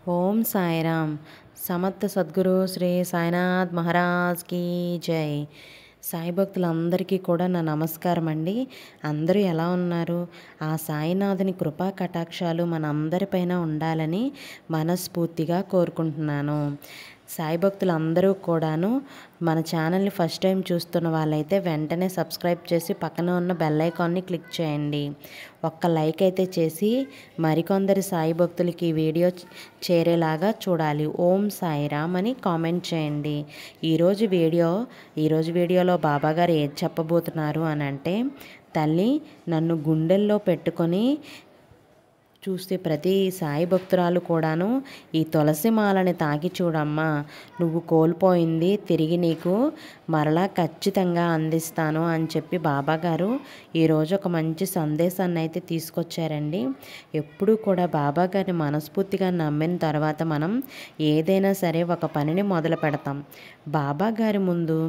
ఓం సాయిరామ్. సమర్థ సద్గురు శ్రీ సాయినాథ్ మహారాజ్కి జై. సాయి భక్తులందరికీ కూడా నా నమస్కారం అండి. అందరూ ఎలా ఉన్నారు? ఆ సాయినాథుని కృపా కటాక్షాలు మన అందరిపైన ఉండాలని మనస్ఫూర్తిగా కోరుకుంటున్నాను. సాయి భక్తులందరూ కూడాను మన ఛానల్ని ఫస్ట్ టైం చూస్తున్న వాళ్ళైతే వెంటనే సబ్స్క్రైబ్ చేసి పక్కన ఉన్న బెల్ ఐకాన్ని క్లిక్ చేయండి. ఒక్క లైక్ అయితే చేసి మరికొందరి సాయి భక్తులకి ఈ వీడియో చేరేలాగా చూడాలి. ఓం సాయిరామ్ అని కామెంట్ చేయండి. ఈరోజు వీడియోలో బాబాగారు ఏది చెప్పబోతున్నారు అని అంటే, తల్లి నన్ను గుండెల్లో పెట్టుకొని చూస్తే ప్రతి సాయి భక్తురాలు కూడాను ఈ తులసి మాలని తాకి చూడమ్మా, నువ్వు కోల్పోయింది తిరిగి నీకు మరలా ఖచ్చితంగా అందిస్తాను అని చెప్పి బాబాగారు ఈరోజు ఒక మంచి సందేశాన్ని అయితే తీసుకొచ్చారండి. ఎప్పుడూ కూడా బాబాగారిని మనస్ఫూర్తిగా నమ్మిన తర్వాత మనం ఏదైనా సరే ఒక పనిని మొదలు పెడతాం. బాబాగారి ముందు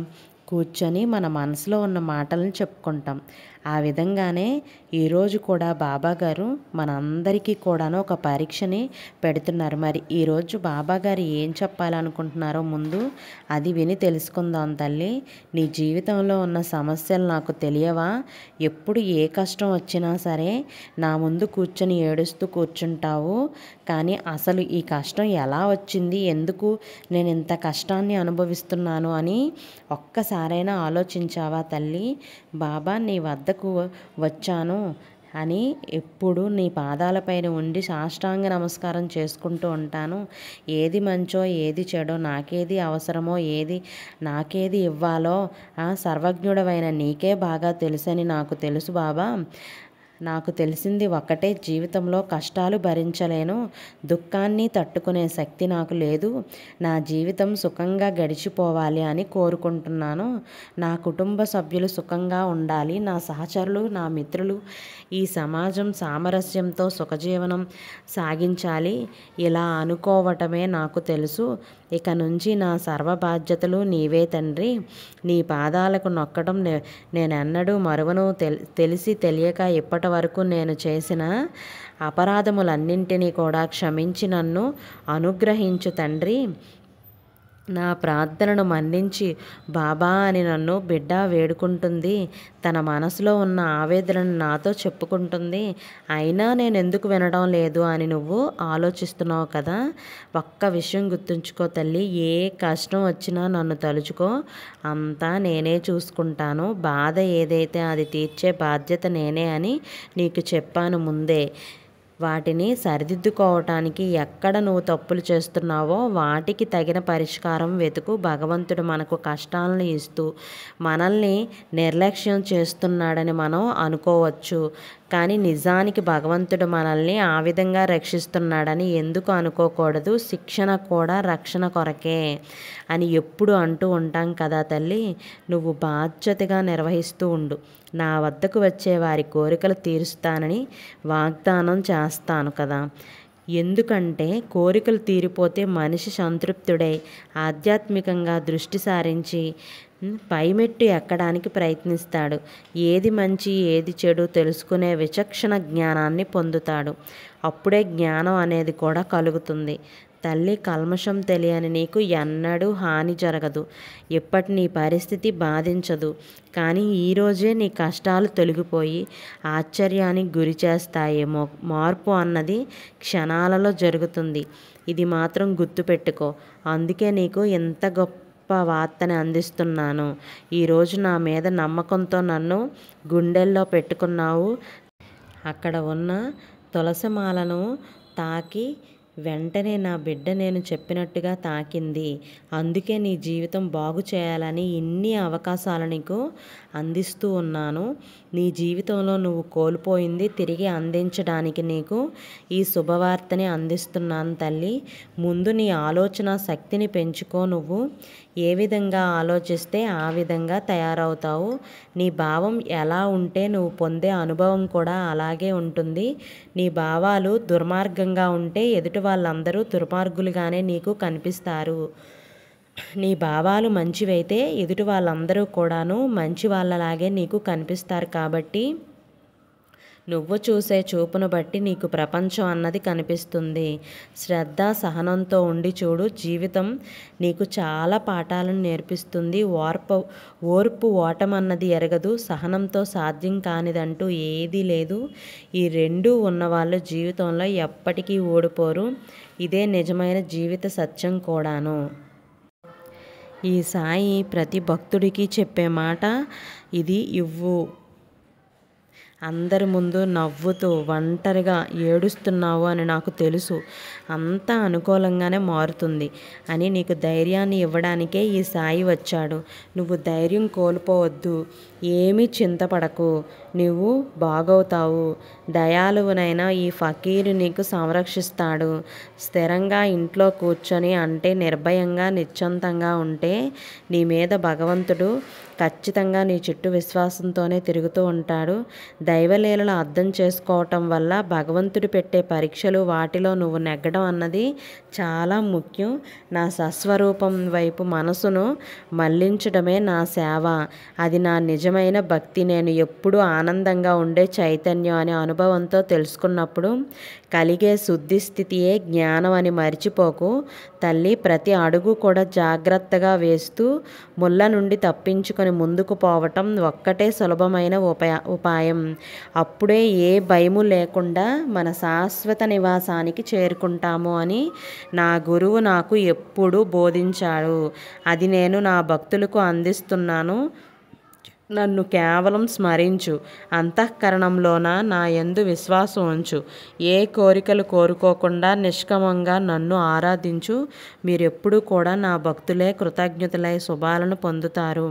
కూర్చొని మన మనసులో ఉన్న మాటలను చెప్పుకుంటాం. ఆ విధంగానే ఈరోజు కూడా బాబాగారు మనందరికీ కూడాను ఒక పరీక్షని పెడుతున్నారు. మరి ఈరోజు బాబాగారు ఏం చెప్పాలనుకుంటున్నారో ముందు అది విని తెలుసుకుందాం. తల్లి, నీ జీవితంలో ఉన్న సమస్యలు నాకు తెలియవా? ఎప్పుడు ఏ కష్టం వచ్చినా సరే నా ముందు కూర్చొని ఏడుస్తూ కూర్చుంటావు. కానీ అసలు ఈ కష్టం ఎలా వచ్చింది, ఎందుకు నేను ఇంత కష్టాన్ని అనుభవిస్తున్నాను అని ఒక్కసారైనా ఆలోచించావా తల్లి? బాబా నీ వద్దకు వచ్చాను అని ఎప్పుడు నీ పాదాలపైన ఉండి సాష్టాంగ నమస్కారం చేసుకుంటూ ఉంటాను. ఏది మంచో ఏది చెడో, నాకేది అవసరమో నాకేది ఇవ్వాలో సర్వజ్ఞుడవైన నీకే బాగా తెలుసని నాకు తెలుసు బాబా. నాకు తెలిసింది ఒక్కటే, జీవితంలో కష్టాలు భరించలేను, దుఃఖాన్ని తట్టుకునే శక్తి నాకు లేదు. నా జీవితం సుఖంగా గడిచిపోవాలి అని కోరుకుంటున్నాను. నా కుటుంబ సభ్యులు సుఖంగా ఉండాలి, నా సహచరులు, నా మిత్రులు, ఈ సమాజం సామరస్యంతో సుఖజీవనం సాగించాలి. ఇలా అనుకోవటమే నాకు తెలుసు. ఇక నుంచి నా సర్వ బాధ్యతలు నీవే తండ్రి. నీ పాదాలకు నొక్కడం నేనెన్నడూ మరువను. తెలిసి తెలియక ఇప్పటి వరకు నేను చేసిన అపరాధములన్నింటినీ కూడా క్షమించి నన్ను అనుగ్రహించు తండ్రి. నా ప్రార్థనను మన్నించి బాబా అని నన్ను బిడ్డ వేడుకుంటుంది. తన మనసులో ఉన్న ఆవేదనను నాతో చెప్పుకుంటుంది. అయినా నేను ఎందుకు వినడం లేదు అని నువ్వు ఆలోచిస్తున్నావు కదా. ఒక్క విషయం గుర్తుంచుకో తల్లి, ఏ కష్టం వచ్చినా నన్ను తలుచుకో, అంతా నేనే చూసుకుంటాను. బాధ ఏదైతే అది తీర్చే బాధ్యత నేనే అని నీకు చెప్పాను ముందే. వాటిని సరిదిద్దుకోవటానికి ఎక్కడ నువ్వు తప్పులు చేస్తున్నావో వాటికి తగిన పరిష్కారం వెతుకు. భగవంతుడు మనకు కష్టాలను ఇస్తూ మనల్ని నిర్లక్ష్యం చేస్తున్నాడని మనం అనుకోవచ్చు, కానీ నిజానికి భగవంతుడు మనల్ని ఆ విధంగా రక్షిస్తున్నాడని ఎందుకు అనుకోకూడదు. శిక్షణ కూడా రక్షణ కొరకే అని ఎప్పుడు అంటూ ఉంటాం కదా తల్లి. నువ్వు బాధ్యతగా నిర్వహిస్తూ ఉండు. నా వద్దకు వచ్చే వారి కోరికలు తీరుస్తానని వాగ్దానం చేస్తాను కదా. ఎందుకంటే కోరికలు తీరిపోతే మనిషి సంతృప్తుడై ఆధ్యాత్మికంగా దృష్టి సారించి పైమెట్టు ఎక్కడానికి ప్రయత్నిస్తాడు. ఏది మంచి ఏది చెడు తెలుసుకునే విచక్షణ జ్ఞానాన్ని పొందుతాడు. అప్పుడే జ్ఞానం అనేది కూడా కలుగుతుంది. తల్లి, కల్మషం తెలియని నీకు ఎన్నడూ హాని జరగదు. ఎప్పటి నీ పరిస్థితి బాధించదు. కానీ ఈరోజే నీ కష్టాలు తొలగిపోయి ఆశ్చర్యానికి గురి చేస్తాయేమో. మార్పు అన్నది క్షణాలలో జరుగుతుంది. ఇది మాత్రం గుర్తుపెట్టుకో. అందుకే నీకు ఎంత గొప్ప వార్తని అందిస్తున్నాను. ఈరోజు నా మీద నమ్మకంతో నన్ను గుండెల్లో పెట్టుకున్నావు. అక్కడ ఉన్న తులసిమాలను తాకి వెంటనే నా బిడ్డ నేను చెప్పినట్టుగా తాకింది. అందుకే నీ జీవితం బాగు చేయాలని ఇన్ని అవకాశాలు నీకు అందిస్తూ ఉన్నాను. నీ జీవితంలో నువ్వు కోల్పోయింది తిరిగి అందించడానికి నీకు ఈ శుభవార్తని అందిస్తున్నాను తల్లి. ముందు నీ ఆలోచన శక్తిని పెంచుకో. నువ్వు ఏ విధంగా ఆలోచిస్తే ఆ విధంగా తయారవుతావు. నీ భావం ఎలా ఉంటే నువ్వు పొందే అనుభవం కూడా అలాగే ఉంటుంది. నీ భావాలు దుర్మార్గంగా ఉంటే ఎదుటి వాళ్ళందరూ దుర్మార్గులుగానే నీకు కనిపిస్తారు. నీ భావాలు మంచివైతే ఎదుటి వాళ్ళందరూ కూడాను మంచి వాళ్ళలాగే నీకు కనిపిస్తారు. కాబట్టి నువ్వు చూసే చూపును బట్టి నీకు ప్రపంచం అన్నది కనిపిస్తుంది. శ్రద్ధ సహనంతో ఉండి చూడు, జీవితం నీకు చాలా పాఠాలను నేర్పిస్తుంది. ఓర్పు ఓటమన్నది ఎరగదు. సహనంతో సాధ్యం కానిదంటూ ఏదీ లేదు. ఈ రెండూ ఉన్నవాళ్ళు జీవితంలో ఎప్పటికీ ఓడిపోరు. ఇదే నిజమైన జీవిత సత్యం కూడాను. ఈ సాయి ప్రతి భక్తుడికి చెప్పే మాట ఇది. ఇవ్వు. అందరి ముందు నవ్వుతూ ఒంటరిగా ఏడుస్తున్నావు అని నాకు తెలుసు. అంతా అనుకూలంగానే మారుతుంది అని నీకు ధైర్యాన్ని ఇవ్వడానికే ఈ సాయి వచ్చాడు. నువ్వు ధైర్యం కోల్పోవద్దు. ఏమీ చింతపడకు. నువ్వు బాగవుతావు. దయాళువునైనా ఈ ఫకీరు నీకు సంరక్షిస్తాడు. స్థిరంగా ఇంట్లో కూర్చొని అంటే నిర్భయంగా నిశ్చింతంగా ఉంటే నీ మీద భగవంతుడు ఖచ్చితంగా నీ చుట్టూ విశ్వాసంతోనే తిరుగుతూ ఉంటాడు. దైవలీలను అర్థం చేసుకోవటం వల్ల భగవంతుడు పెట్టే పరీక్షలు, వాటిలో నువ్వు నెగ్గడం అన్నది చాలా ముఖ్యం. నా సస్వరూపం వైపు మనసును మళ్లించడమే నా సేవ. అది నా నిజమైన భక్తి. నేను ఎప్పుడూ ఆనందంగా ఉండే చైతన్యం అనే అనుభవంతో తెలుసుకున్నప్పుడు కలిగే శుద్ధి స్థితియే జ్ఞానం అని మర్చిపోకు తల్లి. ప్రతి అడుగు కూడా జాగ్రత్తగా వేస్తూ ముళ్ళ నుండి తప్పించుకొని ముందుకు పోవటం ఒక్కటే సులభమైన ఉపాయం. అప్పుడే ఏ భయము లేకుండా మన శాశ్వత నివాసానికి చేరుకుంటాము అని నా గురువు నాకు ఎప్పుడూ బోధించాడు. అది నేను నా భక్తులకు అందిస్తున్నాను. నన్ను కేవలం స్మరించు. అంతఃకరణంలోన నా యందు విశ్వాసం ఉంచు. ఏ కోరికలు కోరుకోకుండా నిష్కామంగా నన్ను ఆరాధించు. మీరెప్పుడు కూడా నా భక్తులే కృతజ్ఞతలై శుభాలను పొందుతారు.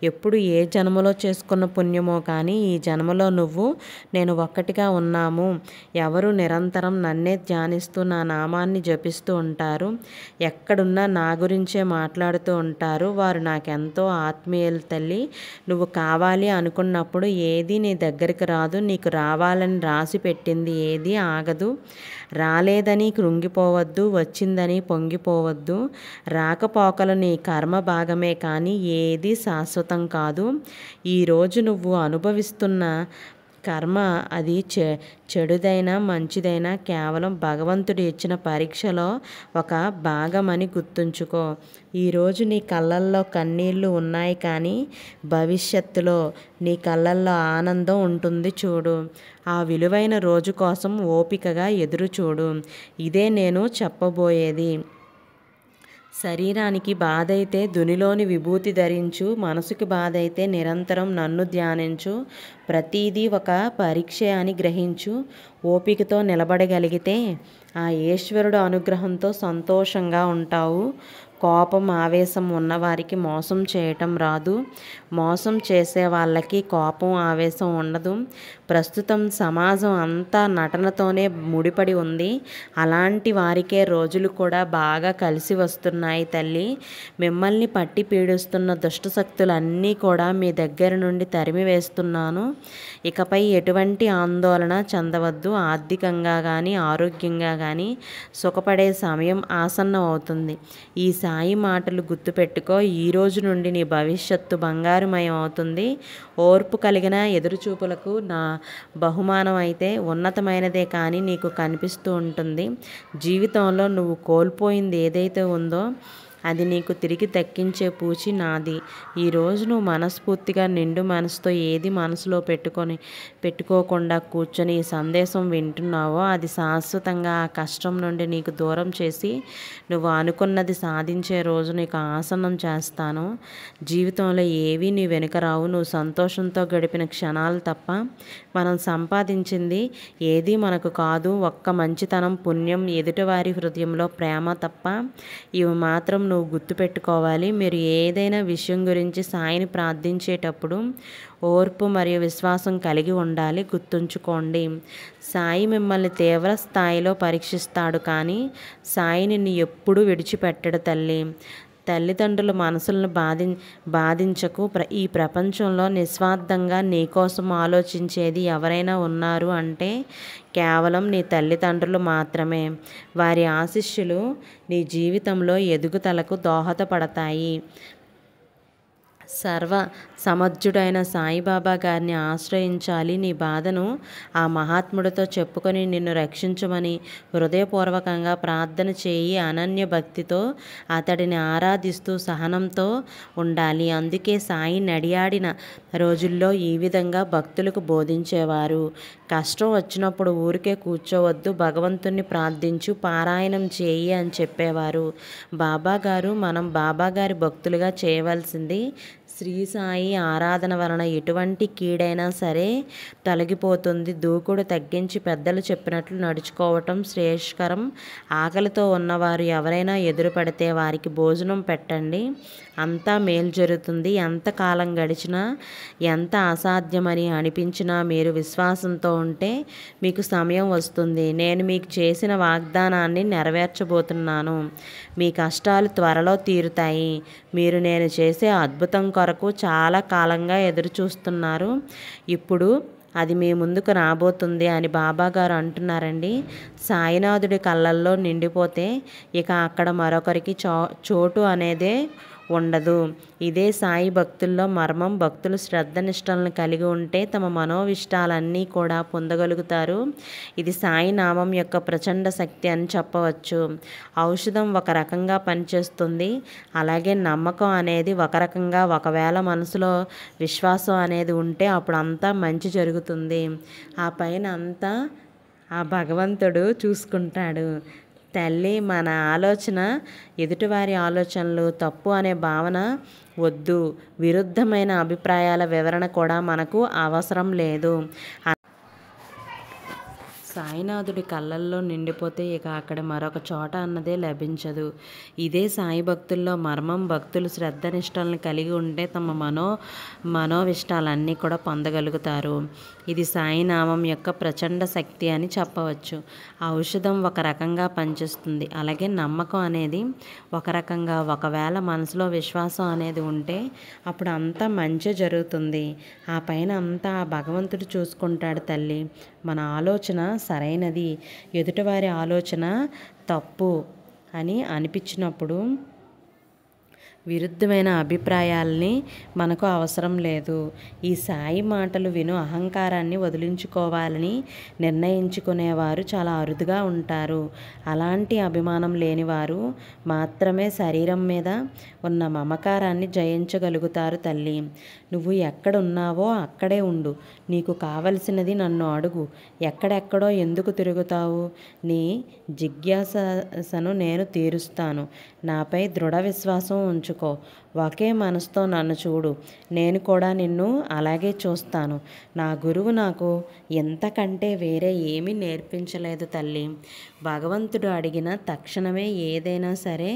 ఎప్పుడు ఏ జన్మలో చేసుకున్న పుణ్యమో కానీ ఈ జన్మలో నువ్వు నేను ఒక్కటిగా ఉన్నాము. ఎవరు నిరంతరం నన్నే ధ్యానిస్తూ నా నామాన్ని జపిస్తూ ఉంటారు. ఎక్కడున్నా నా గురించే మాట్లాడుతూ ఉంటారు. వారు నాకెంతో ఆత్మీయులు తల్లి. నువ్వు కావాలి అనుకున్నప్పుడు ఏది నీ దగ్గరికి రాదు. నీకు రావాలని రాసి పెట్టింది ఏది ఆగదు. రాలేదని కృంగిపోవద్దు. వచ్చిందని పొంగిపోవద్దు. రాకపోకలు నీ కర్మ భాగమే కానీ ఏది శాశ్వతం కాదు. ఈరోజు నువ్వు అనుభవిస్తున్న కర్మ అది చెడుదైనా మంచిదైనా కేవలం భగవంతుడు ఇచ్చిన పరీక్షలో ఒక భాగమని గుర్తుంచుకో. ఈరోజు నీ కళ్ళల్లో కన్నీళ్ళు ఉన్నాయి కానీ భవిష్యత్తులో నీ కళ్ళల్లో ఆనందం ఉంటుంది చూడు. ఆ విలువైన రోజు కోసం ఓపికగా ఎదురు చూడు. ఇదే నేను చెప్పబోయేది. శరీరానికి బాధ అయితే ధునిలోని విభూతి ధరించు. మనసుకి బాధ అయితే నిరంతరం నన్ను ధ్యానించు. ప్రతిదీ ఒక పరీక్ష అని గ్రహించు. ఓపికతో నిలబడగలిగితే ఆ ఈశ్వరుడు అనుగ్రహంతో సంతోషంగా ఉంటావు. కోపం ఆవేశం ఉన్నవారికి మోసం చేయటం రాదు. మోసం చేసే వాళ్ళకి కోపం ఆవేశం ఉండదు. ప్రస్తుతం సమాజం అంతా నటనతోనే ముడిపడి ఉంది. అలాంటి వారికే రోజులు కూడా బాగా కలిసి వస్తున్నాయి తల్లి. మిమ్మల్ని పట్టి పీడిస్తున్న దుష్టశక్తులన్నీ కూడా మీ దగ్గర నుండి తరిమివేస్తున్నాను. ఇకపై ఎటువంటి ఆందోళన చెందవద్దు. ఆర్థికంగా కానీ ఆరోగ్యంగా కానీ సుఖపడే సమయం ఆసన్నం అవుతుంది. ఈ సాయి మాటలు గుర్తుపెట్టుకో. ఈ రోజు నుండి నీ భవిష్యత్తు బంగారుమయం అవుతుంది. ఓర్పు కలిగిన ఎదురుచూపులకు నా బహుమానం అయితే ఉన్నతమైనదే కానీ నీకు కనిపిస్తూ ఉంటుంది. జీవితంలో నువ్వు కోల్పోయింది ఏదైతే ఉందో అది నీకు తిరిగి దక్కించే పూచి నాది. ఈరోజు నువ్వు మనస్ఫూర్తిగా నిండు మనసుతో ఏది మనసులో పెట్టుకోకుండా కూర్చొని ఈ సందేశం వింటున్నావో అది శాశ్వతంగా ఆ కష్టం నుండి నీకు దూరం చేసి నువ్వు అనుకున్నది సాధించే రోజు నీకు ఆసన్నం చేస్తాను. జీవితంలో ఏవి నీ వెనుక రావు. నువ్వు సంతోషంతో గడిపిన క్షణాలు తప్ప మనం సంపాదించింది ఏది మనకు కాదు. ఒక్క మంచితనం, పుణ్యం, ఎదుటివారి హృదయంలో ప్రేమ తప్ప. ఇవి మాత్రం నువ్వు గుర్తుపెట్టుకోవాలి. మీరు ఏదైనా విషయం గురించి సాయిని ప్రార్థించేటప్పుడు ఓర్పు మరియు విశ్వాసం కలిగి ఉండాలి. గుర్తుంచుకోండి, సాయి మిమ్మల్ని తీవ్ర స్థాయిలో పరీక్షిస్తాడు కానీ సాయి నిన్ను ఎప్పుడూ విడిచిపెట్టడు తల్లి. తల్లిదండ్రుల మనసులను బాధించకు. ఈ ప్రపంచంలో నిస్వార్థంగా నీకోసం ఆలోచించేది ఎవరైనా ఉన్నారు అంటే కేవలం నీ తల్లిదండ్రులు మాత్రమే. వారి ఆశీస్సులు నీ జీవితంలో ఎదుగుదలకు దోహదపడతాయి. సర్వ సమర్థుడైన సాయిబాబా గారిని ఆశ్రయించాలి. నీ బాధను ఆ మహాత్ముడితో చెప్పుకొని నిన్ను రక్షించమని హృదయపూర్వకంగా ప్రార్థన చేయి. అనన్య భక్తితో అతడిని ఆరాధిస్తూ సహనంతో ఉండాలి. అందుకే సాయి నడియాడిన రోజుల్లో ఈ విధంగా భక్తులకు బోధించేవారు. కష్టం వచ్చినప్పుడు ఊరికే కూర్చోవద్దు, భగవంతుణ్ణి ప్రార్థించు, పారాయణం చేయి అని చెప్పేవారు. బాబాగారు మనం బాబాగారి భక్తులుగా చేయవలసింది శ్రీ సాయి ఆరాధన వలన ఎటువంటి కీడైనా సరే తొలగిపోతుంది. దూకుడు తగ్గించి పెద్దలు చెప్పినట్లు నడుచుకోవటం శ్రేయస్కరం. ఆకలితో ఉన్నవారు ఎవరైనా ఎదురుపడితే వారికి భోజనం పెట్టండి, అంతా మేలు జరుగుతుంది. ఎంతకాలం గడిచినా ఎంత అసాధ్యమని అనిపించినా మీరు విశ్వాసంతో ఉంటే మీకు సమయం వస్తుంది. నేను మీకు చేసిన వాగ్దానాన్ని నెరవేర్చబోతున్నాను. మీ కష్టాలు త్వరలో తీరుతాయి. మీరు నేను చేసే అద్భుతం కొరకు చాలా కాలంగా ఎదురు చూస్తున్నారు. ఇప్పుడు అది మీ ముందుకు రాబోతుంది అని బాబాగారు అంటున్నారండి. సాయినాథుడి కళ్ళల్లో నిండిపోతే ఇక అక్కడ మరొకరికి చోటు అనేదే ఉండదు. ఇదే సాయి భక్తుల్లో మర్మం. భక్తులు శ్రద్ధ నిష్టలను కలిగి ఉంటే తమ మనోవిష్టాలన్నీ కూడా పొందగలుగుతారు. ఇది సాయి నామం యొక్క ప్రచండ శక్తి అని చెప్పవచ్చు. ఔషధం ఒక రకంగా పనిచేస్తుంది, అలాగే నమ్మకం అనేది ఒక రకంగా. ఒకవేళ మనసులో విశ్వాసం అనేది ఉంటే అప్పుడు అంతా మంచి జరుగుతుంది. ఆ పైన అంతా ఆ భగవంతుడు చూసుకుంటాడు. తల్లి, మన ఆలోచన ఎదుటివారి ఆలోచనలు తప్పు అనే భావన వద్దు. విరుద్ధమైన అభిప్రాయాల వివరణ కూడా మనకు అవసరం లేదు. సాయినాథుడి కళ్ళల్లో నిండిపోతే ఇక అక్కడ మరొక చోట అన్నదే లభించదు. ఇదే సాయి భక్తుల్లో మర్మం. భక్తులు శ్రద్ధనిష్టలను కలిగి ఉంటే తమ మనోవిష్టాలన్నీ కూడా పొందగలుగుతారు. ఇది సాయి నామం యొక్క ప్రచండ శక్తి అని చెప్పవచ్చు. ఔషధం ఒక రకంగా పనిచేస్తుంది, అలాగే నమ్మకం అనేది ఒక రకంగా. ఒకవేళ మనసులో విశ్వాసం అనేది ఉంటే అప్పుడు అంతా మంచి జరుగుతుంది. ఆ పైన అంతా ఆ భగవంతుడు చూసుకుంటాడు. తల్లి, మన ఆలోచన సరైనది, ఎదుటివారి ఆలోచన తప్పు అని అనిపించినప్పుడు విరుద్ధమైన అభిప్రాయాల్ని మనకు అవసరం లేదు. ఈ సాయి మాటలు విను అహంకారాన్ని వదిలించుకోవాలని నిర్ణయించుకునేవారు చాలా అరుదుగా ఉంటారు. అలాంటి అభిమానం లేనివారు మాత్రమే శరీరం మీద ఉన్న మమకారాన్ని జయించగలుగుతారు. తల్లి, నువ్వు ఎక్కడున్నావో అక్కడే ఉండు. నీకు కావలసినది నన్ను అడుగు. ఎక్కడెక్కడో ఎందుకు తిరుగుతావు? నీ జిజ్ఞాసను నేను తీరుస్తాను. నాపై దృఢ విశ్వాసం ఉంచుకో. ఒకే మనసుతో నన్ను చూడు, నేను కూడా నిన్ను అలాగే చూస్తాను. నా గురువు నాకు ఎంతకంటే వేరే ఏమీ నేర్పించలేదు తల్లి. భగవంతుడు అడిగిన తక్షణమే ఏదైనా సరే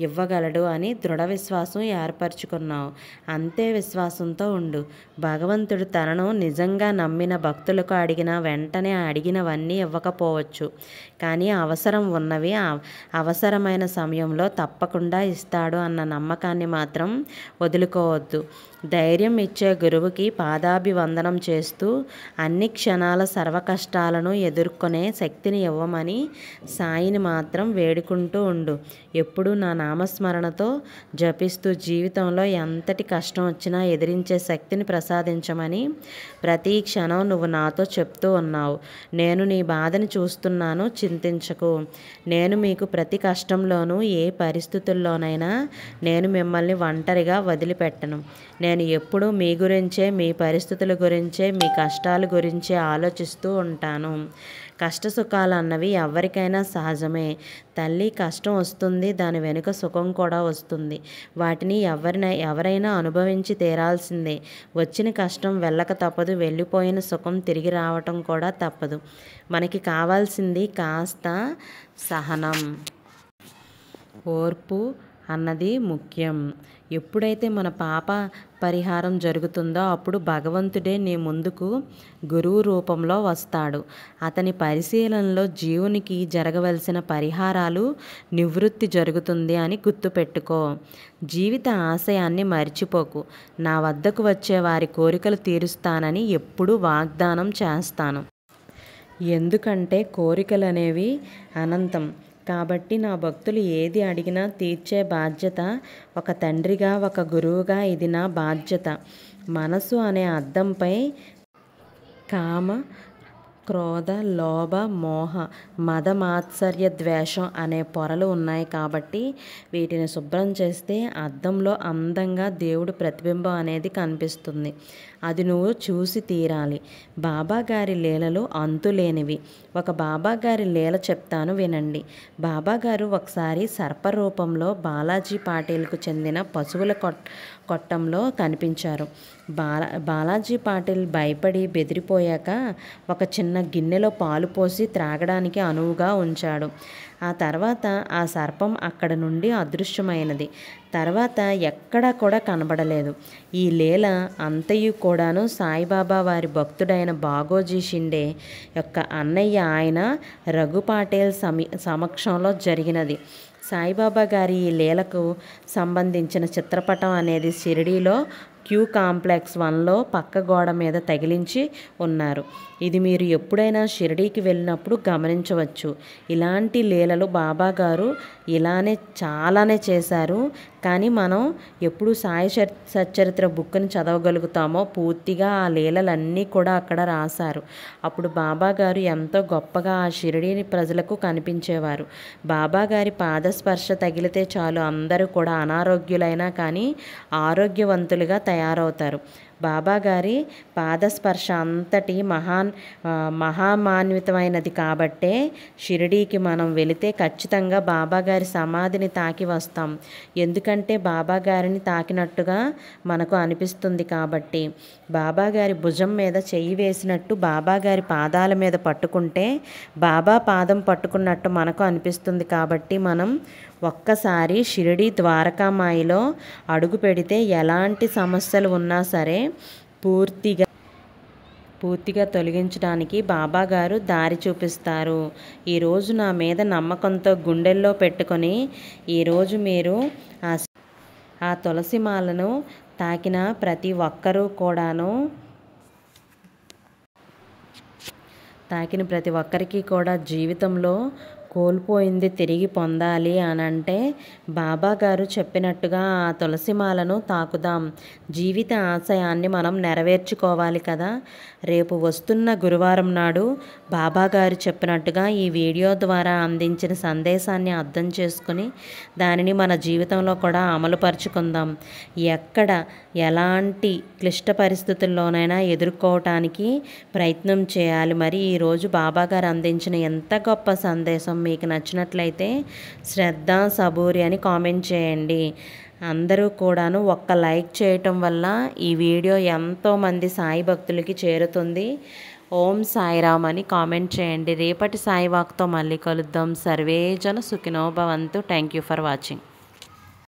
ఇవ్వగలడు అని దృఢ విశ్వాసం ఏర్పరచుకున్నావు. అంతే విశ్వాసంతో ఉండు. భగవంతుడు తనను నిజంగా నమ్మిన భక్తులకు అడిగిన వెంటనే అడిగినవన్నీ ఇవ్వకపోవచ్చు, కానీ అవసరం ఉన్నవి అవసరమైన సమయంలో తప్పకుండా ఇస్తాడు అన్న నమ్మకాన్ని మాత్రం వదులుకోవద్దు. ధైర్యం ఇచ్చే గురువుకి పాదాభివందనం చేస్తూ అన్ని క్షణాల సర్వ కష్టాలను ఎదుర్కొనే శక్తిని ఇవ్వమని సాయిని మాత్రం వేడుకుంటూ ఉండు. ఎప్పుడూ నా నామస్మరణతో జపిస్తూ జీవితంలో ఎంతటి కష్టం వచ్చినా ఎదిరించే శక్తిని ప్రసాదించమని ప్రతి క్షణం నువ్వు నాతో చెప్తూ ఉన్నావు. నేను నీ బాధని చూస్తున్నాను, చింతించకు. నేను మీకు ప్రతి కష్టంలోనూ ఏ పరిస్థితుల్లోనైనా నేను మిమ్మల్ని ఒంటరిగా వదిలిపెట్టను. నేను ఎప్పుడూ మీ గురించే, మీ పరిస్థితుల గురించే, మీ కష్టాల గురించే ఆలోచిస్తూ ఉంటాను. కష్ట సుఖాలు అన్నవి ఎవరికైనా సహజమే తల్లి. కష్టం వస్తుంది, దాని వెనుక సుఖం కూడా వస్తుంది. వాటిని ఎవరైనా అనుభవించి తీరాల్సిందే. వచ్చిన కష్టం వెళ్ళక తప్పదు, వెళ్ళిపోయిన సుఖం తిరిగి రావటం కూడా తప్పదు. మనకి కావాల్సింది కాస్త సహనం, ఓర్పు అన్నది ముఖ్యం. ఎప్పుడైతే మన పాప పరిహారం జరుగుతుందో అప్పుడు భగవంతుడే నీ ముందుకు గురువు రూపంలో వస్తాడు. అతని పరిశీలనలో జీవునికి జరగవలసిన పరిహారాలు నివృత్తి జరుగుతుంది అని గుర్తుపెట్టుకో. జీవిత ఆశయాన్ని మర్చిపోకు. నా వద్దకు వచ్చే వారి కోరికలు తీరుస్తానని ఎప్పుడూ వాగ్దానం చేస్తాను. ఎందుకంటే కోరికలు అనేవి అనంతం. కాబట్టి నా భక్తులు ఏది అడిగినా తీర్చే బాధ్యత ఒక తండ్రిగా, ఒక గురువుగా ఇది నా బాధ్యత. మనసు అనే అద్దంపై కామ, క్రోధ, లోభ, మోహ, మద, మాత్సర్య, ద్వేషం అనే పొరలు ఉన్నాయి. కాబట్టి వీటిని శుభ్రం చేస్తే అద్దంలో అందంగా దేవుడి ప్రతిబింబం అనేది కనిపిస్తుంది. అది నువ్వు చూసి తీరాలి. బాబాగారి లీలలు అంతులేనివి. ఒక బాబాగారి లీల చెప్తాను వినండి. బాబాగారు ఒకసారి సర్పరూపంలో బాలాజీ పాటిల్కు చెందిన పశువుల కొట్టంలో కనిపించారు. బాలాజీ పాటిల్ భయపడి బెదిరిపోయాక ఒక చిన్న గిన్నెలో పాలు పోసి త్రాగడానికి అనువుగా ఉంచాడు. ఆ తర్వాత ఆ సర్పం అక్కడ నుండి అదృశ్యమైనది. తర్వాత ఎక్కడా కూడా కనబడలేదు. ఈ లీల అంతయు కూడాను సాయిబాబా వారి భక్తుడైన బాగోజీ షిండే యొక్క అన్నయ్య ఆయన రఘు పాటిల్ సమక్షంలో జరిగినది. సాయిబాబా గారి ఈ లీలకు సంబంధించిన చిత్రపటం అనేది షిరిడీలో క్యూ కాంప్లెక్స్ 1లో పక్క గోడ మీద తగిలించి ఉన్నారు. ఇది మీరు ఎప్పుడైనా షిరిడీకి వెళ్ళినప్పుడు గమనించవచ్చు. ఇలాంటి లీలలు బాబా గారు ఇలానే చాలానే చేశారు. కానీ మనం ఎప్పుడు సాయి సచ్చరిత్ర బుక్ని చదవగలుగుతామో పూర్తిగా ఆ లీలలన్నీ కూడా అక్కడ రాశారు. అప్పుడు బాబా గారు ఎంతో గొప్పగా ఆ షిరిడీని ప్రజలకు కనిపించేవారు. బాబా గారి పాదస్పర్శ తగిలితే చాలు అందరూ కూడా అనారోగ్యులైనా కానీ ఆరోగ్యవంతులుగా తయారవుతారు. బాబాగారి పాదస్పర్శ అంతటి మహామాన్వితమైనది కాబట్టే షిరిడీకి మనం వెళితే ఖచ్చితంగా బాబాగారి సమాధిని తాకి వస్తాం. ఎందుకంటే బాబాగారిని తాకినట్టుగా మనకు అనిపిస్తుంది. కాబట్టి బాబాగారి భుజం మీద చెయ్యి వేసినట్టు బాబాగారి పాదాల మీద పట్టుకుంటే బాబా పాదం పట్టుకున్నట్టు మనకు అనిపిస్తుంది. కాబట్టి మనం ఒక్కసారి షిరిడీ ద్వారకామాయిలో అడుగు పెడితే ఎలాంటి సమస్యలు ఉన్నా సరే పూర్తిగా తొలగించడానికి బాబాగారు దారి చూపిస్తారు. ఈరోజు నా మీద నమ్మకంతో గుండెల్లో పెట్టుకొని ఈరోజు మీరు ఆ తులసి మాలను తాకిన ప్రతి ఒక్కరికి కూడా జీవితంలో కోల్పోయింది తిరిగి పొందాలి అని అంటే బాబాగారు చెప్పినట్టుగా ఆ తులసిమాలను తాకుదాం. జీవిత ఆశయాన్ని మనం నెరవేర్చుకోవాలి కదా. రేపు వస్తున్న గురువారం నాడు బాబాగారు చెప్పినట్టుగా ఈ వీడియో ద్వారా అందించిన సందేశాన్ని అర్థం చేసుకుని దానిని మన జీవితంలో కూడా అమలుపరుచుకుందాం. ఎక్కడ ఎలాంటి క్లిష్ట పరిస్థితుల్లోనైనా ఎదుర్కోవటానికి ప్రయత్నం చేయాలి. మరి ఈరోజు బాబాగారు అందించిన ఎంత గొప్ప సందేశం మీకు నచ్చినట్లయితే శ్రద్ధ సబూరి అని కామెంట్ చేయండి. అందరూ కూడాను ఒక్క లైక్ చేయటం వల్ల ఈ వీడియో ఎంతోమంది సాయి భక్తులకి చేరుతుంది. ఓం సాయిరామ్ అని కామెంట్ చేయండి. రేపటి సాయి వాక్తో మళ్ళీ కలుద్దాం. సర్వే జన సుఖినో భవంతు. Thank you for watching.